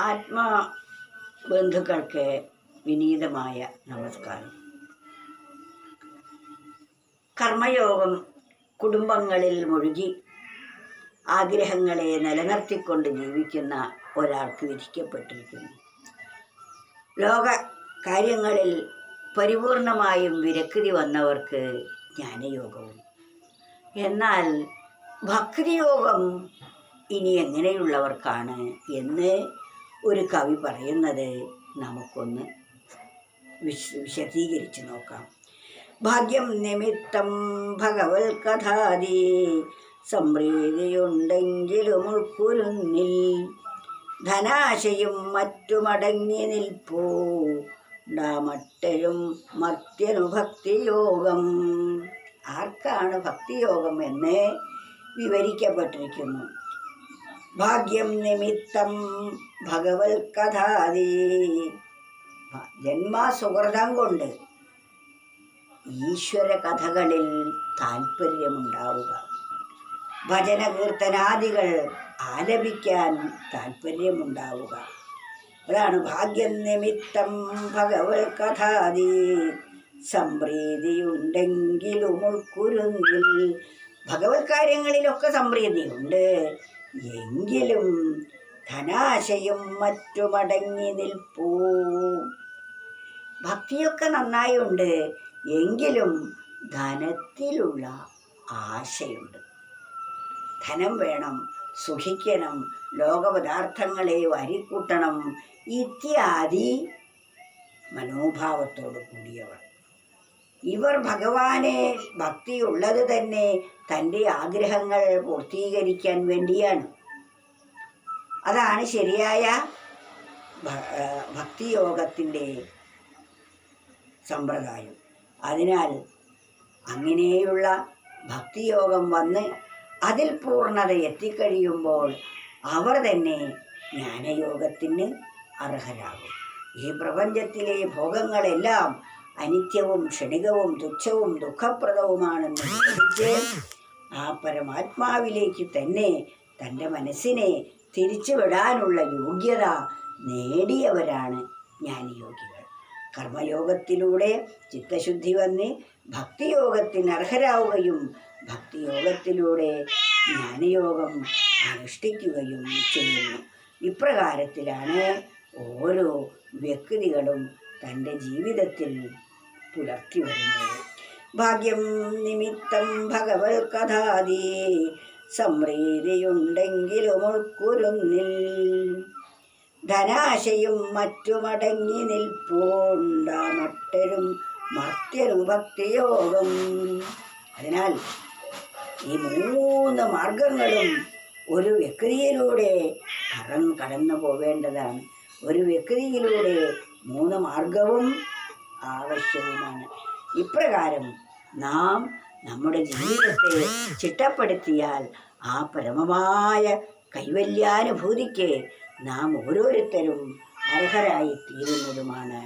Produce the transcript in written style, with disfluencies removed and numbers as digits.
ആത്മബന്ധുക്കൾക്ക് വിനീതമായ നമസ്കാരം. കർമ്മയോഗം കുടുംബങ്ങളിൽ മുഴുകി ആഗ്രഹങ്ങളെ നിലനിർത്തിക്കൊണ്ട് ജീവിക്കുന്ന ഒരാൾക്ക് വിധിക്കപ്പെട്ടിരിക്കുന്നു. ലോക കാര്യങ്ങളിൽ പരിപൂർണമായും വിരക്തി വന്നവർക്ക് ജ്ഞാനയോഗവും. എന്നാൽ ഭക്തിയോഗം ഇനി എങ്ങനെയുള്ളവർക്കാണ് എന്ന് ഒരു കവി പറയുന്നത് നമുക്കൊന്ന് വിശദീകരിച്ച് നോക്കാം. ഭാഗ്യം നിമിത്തം ഭഗവത് കഥാദി സംപ്രീതിയുണ്ടെങ്കിലും ഉൾക്കുരുന്നിൽ ധനാശയും മറ്റുമടങ്ങി നിൽപ്പൂ മറ്റരും മർത്യനു ഭക്തിയോഗം. ആർക്കാണ് ഭക്തിയോഗം എന്ന് വിവരിക്കപ്പെട്ടിരിക്കുന്നു. ഭാഗ്യം നിമിത്തം ഭഗവത് കഥാദി, ജന്മസുഹൃതം കൊണ്ട് ഈശ്വര കഥകളിൽ താല്പര്യമുണ്ടാവുക, ഭജന കീർത്തനാദികൾ ആലപിക്കാൻ താല്പര്യമുണ്ടാവുക. അതാണ് ഭാഗ്യം നിമിത്തം ഭഗവത് കഥാദി സംപ്രീതിയുണ്ടെങ്കിലും ഉൾക്കുരുന്നിൽ. ഭഗവത് കാര്യങ്ങളിലൊക്കെ സംപ്രീതിയുണ്ട്, എങ്കിലും ധനാശയും മറ്റുമടങ്ങി നിൽപ്പൂ. ഭക്തിയൊക്കെ നന്നായുണ്ട്, എങ്കിലും ധനത്തിലുള്ള ആശയുണ്ട്. ധനം വേണം, സുഖിക്കണം, ലോകപദാർത്ഥങ്ങളെ വാരിക്കൂട്ടണം ഇത്യാദി മനോഭാവത്തോടു കൂടിയവർ. ഇവർ ഭഗവാനെ ഭക്തിയുള്ളത് തന്നെ തൻ്റെ ആഗ്രഹങ്ങൾ പൂർത്തീകരിക്കാൻ വേണ്ടിയാണ്. അതാണ് ശരിയായ ഭക്തിയോഗത്തിൻ്റെ സമ്പ്രദായം. അതിനാൽ അങ്ങനെയുള്ള ഭക്തിയോഗം വന്ന് അതിൽ പൂർണ്ണത എത്തിക്കഴിയുമ്പോൾ അവർ തന്നെ ജ്ഞാനയോഗത്തിന് അർഹരാകും. ഈ പ്രപഞ്ചത്തിലെ ഭോഗങ്ങളെല്ലാം അനിത്യവും ക്ഷണികവും തുച്ഛവും ദുഃഖപ്രദവുമാണെന്ന് ഗ്രഹിച്ച് ആ പരമാത്മാവിലേക്ക് തന്നെ തൻ്റെ മനസ്സിനെ തിരിച്ചുവിടാനുള്ള യോഗ്യത നേടിയവരാണ് ജ്ഞാനയോഗികൾ. കർമ്മയോഗത്തിലൂടെ ചിത്തശുദ്ധി വന്ന് ഭക്തിയോഗത്തിന് അർഹരാവുകയും ഭക്തിയോഗത്തിലൂടെ ജ്ഞാനയോഗം അനുഷ്ഠിക്കുകയും ചെയ്യുന്നു. ഇപ്രകാരത്തിലാണ് ഓരോ വ്യക്തികളും തൻ്റെ ജീവിതത്തിൽ പുലർത്തി വരുന്നത്. ഭാഗ്യം നിമിത്തം ഭഗവത് കഥാദി സംപ്രീതിയുണ്ടെങ്കിലും ഉൾക്കുരുന്നിൽ ധനാശയും മറ്റുമടങ്ങി നിൽപ്പൂണ്ടമട്ടരും മർത്യരും ഭക്തിയോഗം. അതിനാൽ ഈ 3 മാർഗങ്ങളും ഒരു വ്യക്തിയിലൂടെ കടന്നു പോവേണ്ടതാണ്. ഒരു വ്യക്തിയിലൂടെ 3 മാർഗവും ആവശ്യവുമാണ്. ഇപ്രകാരം നാം നമ്മുടെ ജീവിതത്തെ ചിട്ടപ്പെടുത്തിയാൽ ആ പരമമായ കൈവല്യാനുഭൂതിക്ക് നാം ഓരോരുത്തരും അർഹരായി തീരുന്നതുമാണ്.